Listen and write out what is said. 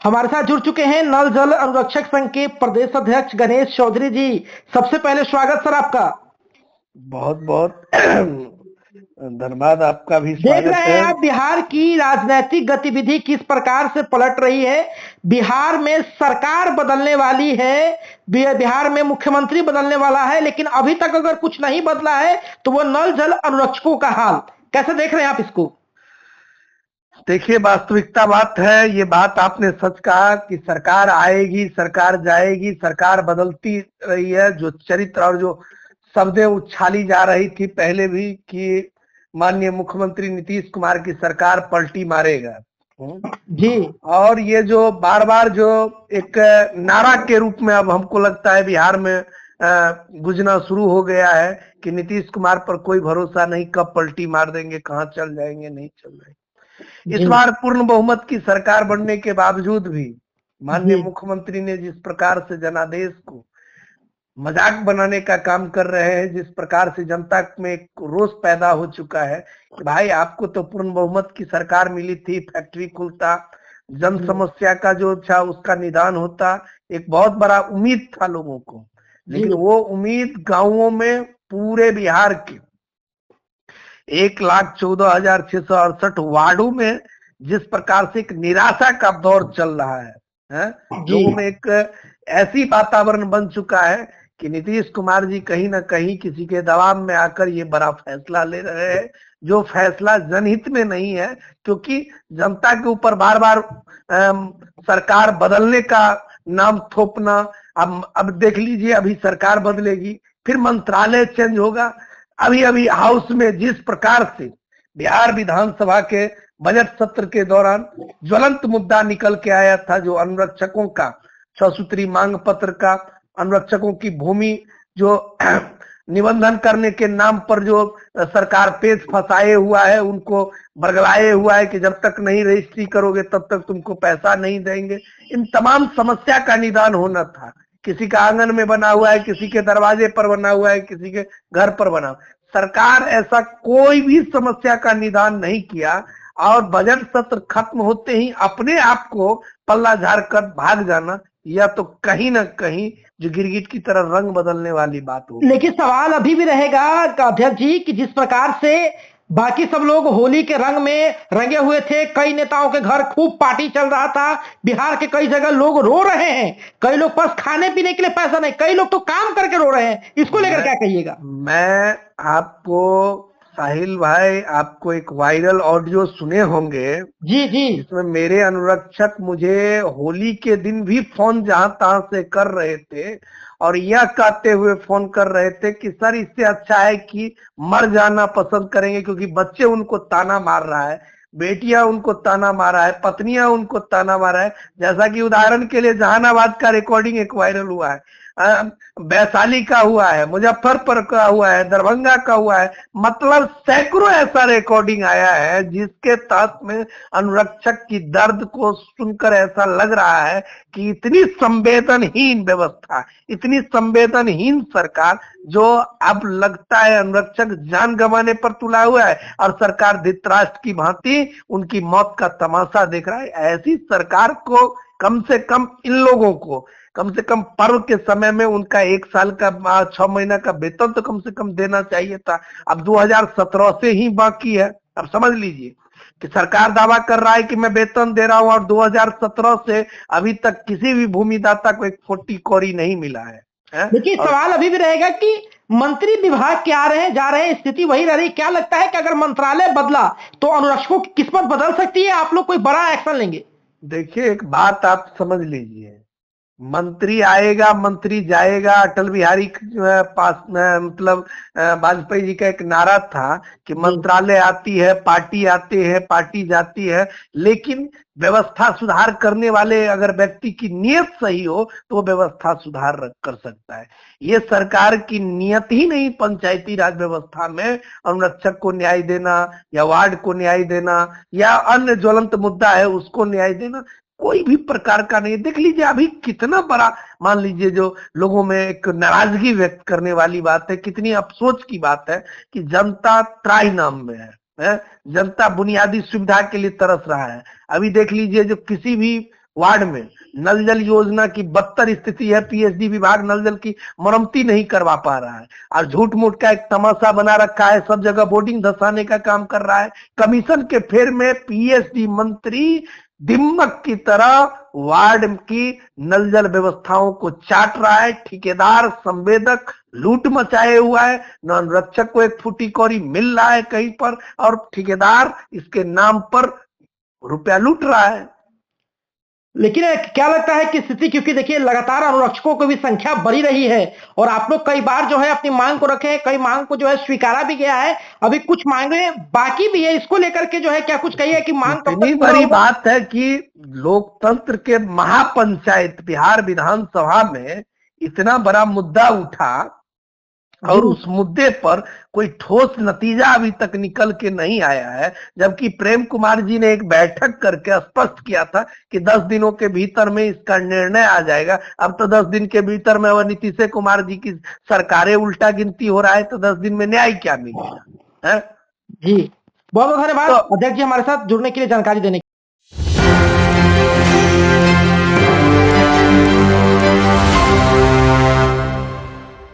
हमारे साथ जुड़ चुके हैं नल जल अनुरक्षक संघ के प्रदेश अध्यक्ष गणेश चौधरी जी। सबसे पहले स्वागत सर आपका। बहुत बहुत धन्यवाद, आपका भी देख स्वागत रहे हैं है। आप बिहार की राजनीतिक गतिविधि किस प्रकार से पलट रही है। बिहार में सरकार बदलने वाली है, बिहार में मुख्यमंत्री बदलने वाला है, लेकिन अभी तक अगर कुछ नहीं बदला है तो वो नल जल अनुरक्षकों का हाल कैसे देख रहे हैं आप इसको। देखिए, वास्तविकता बात है, ये बात आपने सच कहा कि सरकार आएगी, सरकार जाएगी, सरकार बदलती रही है। जो चरित्र और जो शब्दें उछाली जा रही थी पहले भी कि माननीय मुख्यमंत्री नीतीश कुमार की सरकार पलटी मारेगा। जी। और ये जो बार बार जो एक नारा के रूप में अब हमको लगता है बिहार में गुजना शुरू हो गया है कि नीतीश कुमार पर कोई भरोसा नहीं, कब पलटी मार देंगे, कहाँ चल जाएंगे, नहीं चल जाएंगे। इस बार पूर्ण बहुमत की सरकार बनने के बावजूद भी माननीय मुख्यमंत्री ने जिस प्रकार से जनादेश को मजाक बनाने का काम कर रहे हैं, जिस प्रकार से जनता में एक रोष पैदा हो चुका है कि भाई आपको तो पूर्ण बहुमत की सरकार मिली थी, फैक्ट्री खुलता, जन समस्या का जो था उसका निदान होता, एक बहुत बड़ा उम्मीद था लोगों को। लेकिन वो उम्मीद गांवों में पूरे बिहार के 1,14,668 वार्डों में जिस प्रकार से एक निराशा का दौर चल रहा है, लोगों में एक ऐसी वातावरण बन चुका है कि नीतीश कुमार जी कहीं ना कहीं किसी के दबाव में आकर ये बड़ा फैसला ले रहे हैं, जो फैसला जनहित में नहीं है। क्योंकि जनता के ऊपर बार बार सरकार बदलने का नाम थोपना, अब देख लीजिए, अभी सरकार बदलेगी, फिर मंत्रालय चेंज होगा। अभी अभी हाउस में जिस प्रकार से बिहार विधानसभा के बजट सत्र के दौरान ज्वलंत मुद्दा निकल के आया था, जो अनुरक्षकों का 6 सूत्री मांग पत्र का, अनुरक्षकों की भूमि जो निबंधन करने के नाम पर जो सरकार पेच फंसाए हुआ है, उनको बरगलाए हुआ है कि जब तक नहीं रजिस्ट्री करोगे तब तक तुमको पैसा नहीं देंगे। इन तमाम समस्या का निदान होना था। किसी का आंगन में बना हुआ है, किसी के दरवाजे पर बना हुआ है, किसी के घर पर बना। सरकार ऐसा कोई भी समस्या का निदान नहीं किया और बजट सत्र खत्म होते ही अपने आप को पल्ला झाड़ कर भाग जाना, या तो कहीं ना कहीं जो गिरगिट की तरह रंग बदलने वाली बात हो। लेकिन सवाल अभी भी रहेगा अध्यक्ष जी कि जिस प्रकार से बाकी सब लोग होली के रंग में रंगे हुए थे, कई नेताओं के घर खूब पार्टी चल रहा था, बिहार के कई जगह लोग रो रहे हैं, कई लोग पास खाने पीने के लिए पैसा नहीं, कई लोग तो काम करके रो रहे हैं, इसको लेकर क्या कहिएगा। मैं आपको साहिल भाई, आपको एक वायरल ऑडियो सुने होंगे जी जी, जिसमें मेरे अनुरक्षक मुझे होली के दिन भी फोन जहां तहां से कर रहे थे और यह कहते हुए फोन कर रहे थे कि सर इससे अच्छा है कि मर जाना पसंद करेंगे, क्योंकि बच्चे उनको ताना मार रहा है, बेटियां उनको ताना मारा है, पत्नियां उनको ताना मारा है। जैसा कि उदाहरण के लिए जहानाबाद का रिकॉर्डिंग एक वायरल हुआ है, वैशाली का हुआ है, मुजफ्फरपुर का हुआ है, दरभंगा का हुआ है, मतलब सैकड़ों ऐसा रिकॉर्डिंग आया है जिसके तहत में अनुरक्षक की दर्द को सुनकर ऐसा लग रहा है कि इतनी संवेदनहीन व्यवस्था, इतनी संवेदनहीन सरकार, जो अब लगता है अनुरक्षक जान गंवाने पर तुला हुआ है और सरकार धृतराष्ट्र की भांति उनकी मौत का तमाशा देख रहा है। ऐसी सरकार को कम से कम इन लोगों को कम से कम पर्व के समय में उनका 1 साल का 6 महीना का वेतन तो कम से कम देना चाहिए था। अब 2017 से ही बाकी है। अब समझ लीजिए कि सरकार दावा कर रहा है कि मैं वेतन दे रहा हूं और 2017 से अभी तक किसी भी भूमिदाता को एक 40 कौड़ी नहीं मिला है। देखिए सवाल अभी भी रहेगा कि मंत्री विभाग के आ रहे हैं जा रहे हैं, स्थिति वही रह रही। क्या लगता है कि अगर मंत्रालय बदला तो अनुरक्षकों की किस्मत बदल सकती है, आप लोग कोई बड़ा एक्शन लेंगे। देखिए, एक बात आप समझ लीजिए, मंत्री आएगा मंत्री जाएगा, अटल बिहारी पास मतलब वाजपेयी जी का एक नारा था कि मंत्रालय आती है, पार्टी आते हैं, पार्टी जाती है, लेकिन व्यवस्था सुधार करने वाले अगर व्यक्ति की नीयत सही हो तो वो व्यवस्था सुधार कर सकता है। ये सरकार की नीयत ही नहीं पंचायती राज व्यवस्था में अनुरक्षक को न्याय देना या वार्ड को न्याय देना या अन्य ज्वलंत मुद्दा है उसको न्याय देना, कोई भी प्रकार का नहीं। देख लीजिए अभी कितना बड़ा, मान लीजिए जो लोगों में एक नाराजगी व्यक्त करने वाली बात है, कितनी अफसोस की बात है कि जनता त्राही नाम में है, जनता बुनियादी सुविधा के लिए तरस रहा है। अभी देख लीजिए जो किसी भी वार्ड में नल जल योजना की बदतर स्थिति है। पीएचडी विभाग नल जल की मरम्मती नहीं करवा पा रहा है और झूठ मूठ का एक तमाशा बना रखा है, सब जगह बोर्डिंग धसाने का काम कर रहा है। कमीशन के फेर में पीएचडी मंत्री दिम्मक की तरह वार्ड की नल जल व्यवस्थाओं को चाट रहा है। ठेकेदार संवेदक लूट मचाए हुआ है, नरक्षक को एक फूटी कौड़ी मिल रहा है कहीं पर और ठेकेदार इसके नाम पर रुपया लूट रहा है। लेकिन क्या लगता है कि स्थिति, क्योंकि देखिए लगातार अनुरक्षकों की भी संख्या बढ़ी रही है और आप लोग कई बार जो है अपनी मांग को रखे हैं, कई मांग को जो है स्वीकारा भी गया है, अभी कुछ मांगे बाकी भी है, इसको लेकर के जो है क्या कुछ कहिए कि मांग कब इतनी तक पूरा बड़ी होगा? बात है कि लोकतंत्र के महापंचायत बिहार विधानसभा में इतना बड़ा मुद्दा उठा और उस मुद्दे पर कोई ठोस नतीजा अभी तक निकल के नहीं आया है, जबकि प्रेम कुमार जी ने एक बैठक करके स्पष्ट किया था कि 10 दिनों के भीतर में इसका निर्णय आ जाएगा। अब तो 10 दिन के भीतर में अब नीतीश कुमार जी की सरकारें उल्टा गिनती हो रहा है, तो 10 दिन में न्याय क्या मिलेगा है? जी बहुत बहुत धन्यवाद तो अध्यक्ष जी हमारे साथ जुड़ने के लिए, जानकारी देने के लिए।